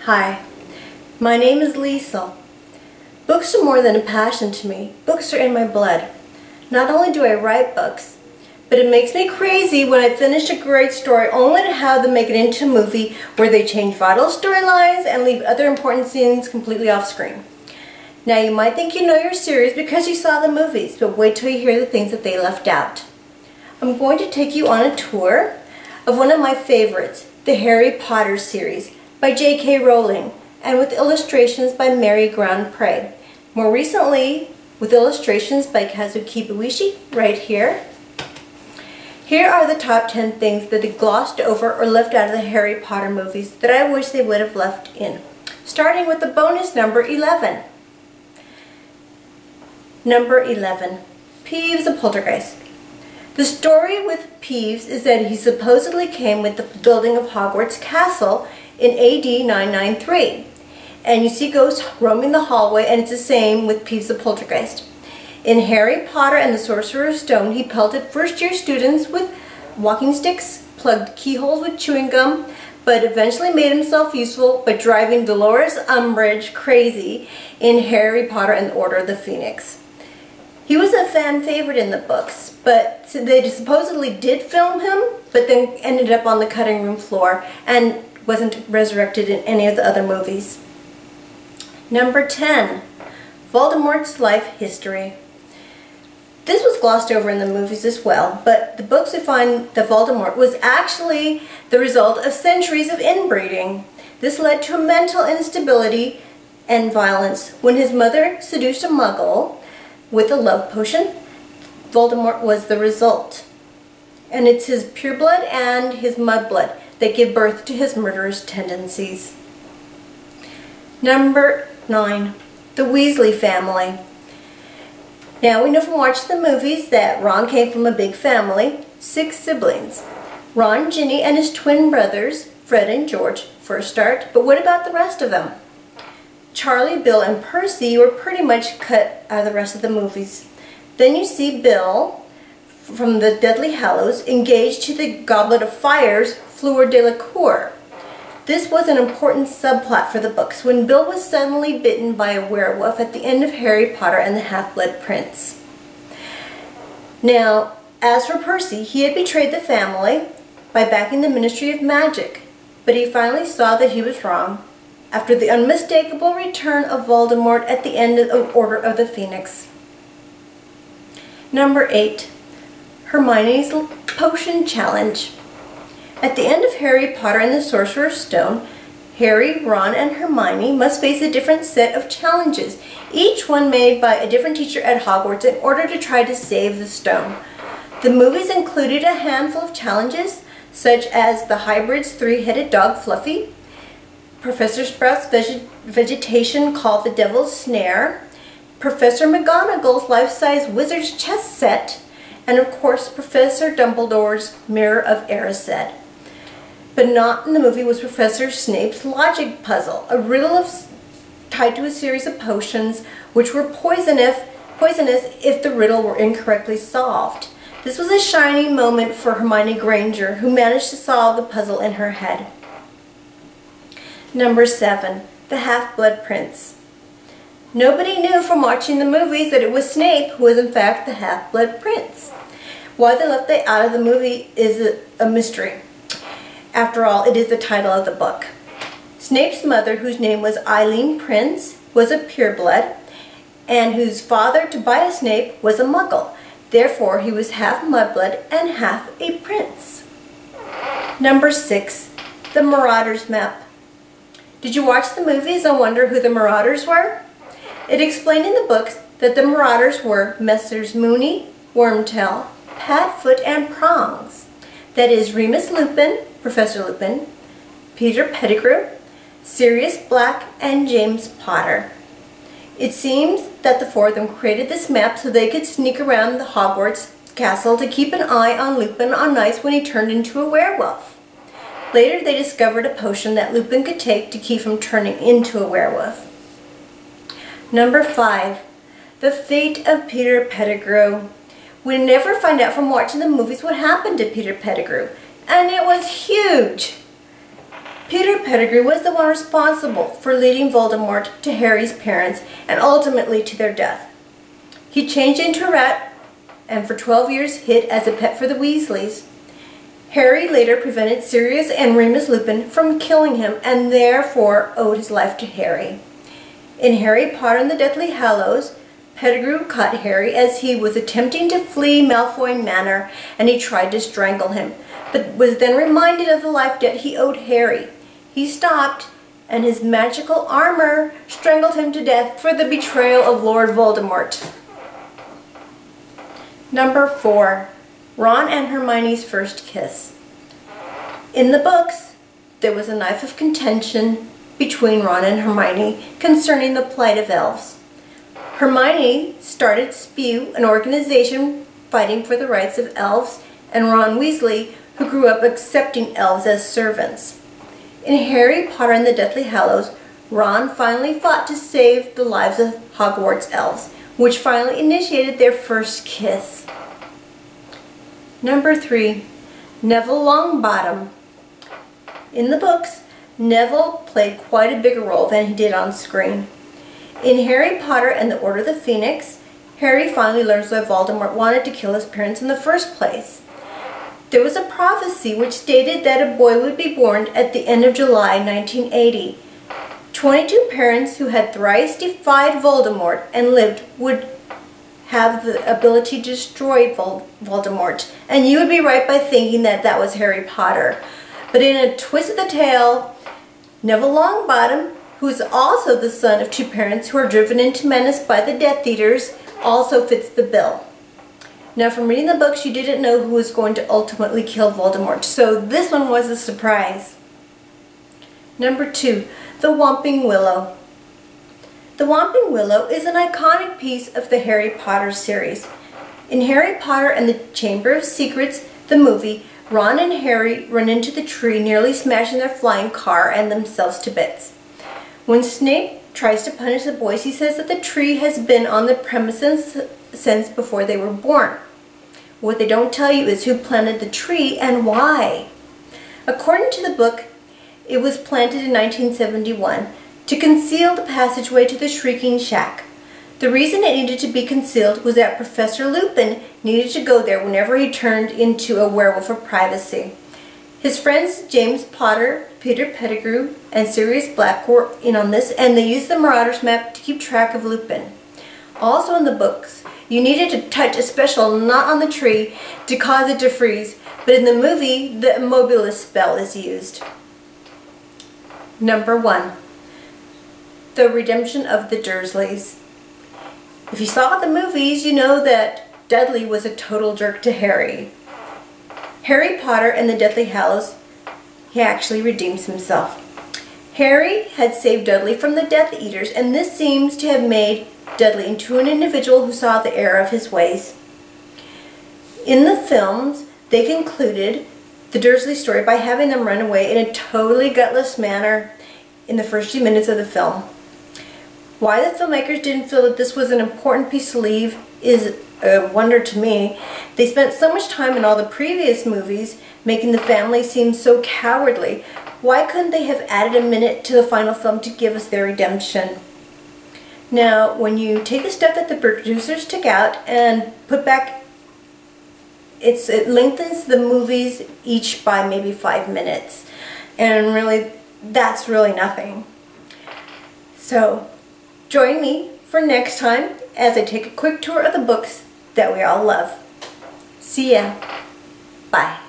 Hi, my name is Liesl. Books are more than a passion to me. Books are in my blood. Not only do I write books, but it makes me crazy when I finish a great story only to have them make it into a movie where they change vital storylines and leave other important scenes completely off screen. Now you might think you know your series because you saw the movies, but wait till you hear the things that they left out. I'm going to take you on a tour of one of my favorites, the Harry Potter series by J.K. Rowling, and with illustrations by Mary Grand-Pré. More recently, with illustrations by Kazuki Buishi, right here. Here are the top 10 things that they glossed over or left out of the Harry Potter movies that I wish they would have left in. Starting with the bonus number 11. Number 11. Peeves the Poltergeist. The story with Peeves is that he supposedly came with the building of Hogwarts Castle in AD 993. And you see ghosts roaming the hallway, and it's the same with Peeves the Poltergeist. In Harry Potter and the Sorcerer's Stone, he pelted first-year students with walking sticks, plugged keyholes with chewing gum, but eventually made himself useful by driving Dolores Umbridge crazy in Harry Potter and the Order of the Phoenix. He was a fan favorite in the books, but they supposedly did film him, but then ended up on the cutting room floor and wasn't resurrected in any of the other movies. Number 10. Voldemort's life history. This was glossed over in the movies as well, but the books we find that Voldemort was actually the result of centuries of inbreeding. This led to mental instability and violence. When his mother seduced a muggle with a love potion, Voldemort was the result. And it's his pureblood and his mudblood that give birth to his murderous tendencies. Number 9. The Weasley family. Now we know from watching the movies that Ron came from a big family, 6 siblings. Ron, Ginny, and his twin brothers, Fred and George, for a start, but what about the rest of them? Charlie, Bill, and Percy were pretty much cut out of the rest of the movies. Then you see Bill from the Deathly Hallows engaged to the Goblet of Fire's Fleur Delacour. This was an important subplot for the books when Bill was suddenly bitten by a werewolf at the end of Harry Potter and the Half-Blood Prince. Now, as for Percy, he had betrayed the family by backing the Ministry of Magic, but he finally saw that he was wrong after the unmistakable return of Voldemort at the end of Order of the Phoenix. Number 8. Hermione's Potion Challenge. At the end of Harry Potter and the Sorcerer's Stone, Harry, Ron, and Hermione must face a different set of challenges, each one made by a different teacher at Hogwarts in order to try to save the stone. The movies included a handful of challenges, such as the hybrid's three-headed dog Fluffy, Professor Sprout's vegetation called the Devil's Snare, Professor McGonagall's life-size wizard's chess set, and of course Professor Dumbledore's Mirror of Erised. But not in the movie was Professor Snape's logic puzzle, a riddle tied to a series of potions which were poisonous if the riddle were incorrectly solved. This was a shining moment for Hermione Granger, who managed to solve the puzzle in her head. Number 7. The Half-Blood Prince. Nobody knew from watching the movies that it was Snape who was in fact the Half-Blood Prince. Why they left that out of the movie is a mystery. After all, it is the title of the book. Snape's mother, whose name was Eileen Prince, was a pureblood, and whose father, Tobias Snape, was a muggle. Therefore, he was half mudblood and half a prince. Number 6. The Marauders Map. Did you watch the movies and wonder who the Marauders were? It explained in the books that the Marauders were Messrs. Moony, Wormtail, Padfoot, and Prongs. That is Remus Lupin, Professor Lupin, Peter Pettigrew, Sirius Black, and James Potter. It seems that the four of them created this map so they could sneak around the Hogwarts castle to keep an eye on Lupin on nights when he turned into a werewolf. Later they discovered a potion that Lupin could take to keep from turning into a werewolf. Number 5. The Fate of Peter Pettigrew. We never find out from watching the movies what happened to Peter Pettigrew, and it was huge. Peter Pettigrew was the one responsible for leading Voldemort to Harry's parents and ultimately to their death. He changed into a rat and for 12 years hid as a pet for the Weasleys. Harry later prevented Sirius and Remus Lupin from killing him and therefore owed his life to Harry. In Harry Potter and the Deathly Hallows, Pettigrew caught Harry as he was attempting to flee Malfoy Manor and he tried to strangle him, but was then reminded of the life debt he owed Harry. He stopped and his magical armor strangled him to death for the betrayal of Lord Voldemort. Number 4. Ron and Hermione's first kiss. In the books, there was a knife of contention between Ron and Hermione concerning the plight of elves. Hermione started SPEW, an organization fighting for the rights of elves, and Ron Weasley, who grew up accepting elves as servants. In Harry Potter and the Deathly Hallows, Ron finally fought to save the lives of Hogwarts elves, which finally initiated their first kiss. Number 3. Neville Longbottom. In the books, Neville played quite a bigger role than he did on screen. In Harry Potter and the Order of the Phoenix, Harry finally learns why Voldemort wanted to kill his parents in the first place. There was a prophecy which stated that a boy would be born at the end of July 1980. 22 parents who had thrice defied Voldemort and lived would have the ability to destroy Voldemort, and you would be right by thinking that that was Harry Potter. But in a twist of the tale, Neville Longbottom, who is also the son of 2 parents who are driven into menace by the Death Eaters, also fits the bill. Now, from reading the books, you didn't know who was going to ultimately kill Voldemort, so this one was a surprise. Number 2, the Whomping Willow. The Whomping Willow is an iconic piece of the Harry Potter series. In Harry Potter and the Chamber of Secrets, the movie, Ron and Harry run into the tree, nearly smashing their flying car and themselves to bits. When Snape tries to punish the boys, he says that the tree has been on the premises since before they were born. What they don't tell you is who planted the tree and why. According to the book, it was planted in 1971 to conceal the passageway to the Shrieking Shack. The reason it needed to be concealed was that Professor Lupin needed to go there whenever he turned into a werewolf for privacy. His friends James Potter, Peter Pettigrew, and Sirius Black were in on this, and they used the Marauders map to keep track of Lupin. Also in the books, you needed to touch a special knot on the tree to cause it to freeze, but in the movie, the Immobilis spell is used. Number 1. The Redemption of the Dursleys. If you saw the movies, you know that Dudley was a total jerk to Harry. Harry Potter and the Deathly Hallows, he actually redeems himself. Harry had saved Dudley from the Death Eaters, and this seems to have made Dudley into an individual who saw the error of his ways. In the films, they concluded the Dursley story by having them run away in a totally gutless manner in the first few minutes of the film. Why the filmmakers didn't feel that this was an important piece to leave is a wonder to me. They spent so much time in all the previous movies making the family seem so cowardly. Why couldn't they have added a minute to the final film to give us their redemption? Now, when you take the stuff that the producers took out and put back, it lengthens the movies each by maybe 5 minutes. And really, that's really nothing. So, join me for next time as I take a quick tour of the books that we all love. See ya. Bye.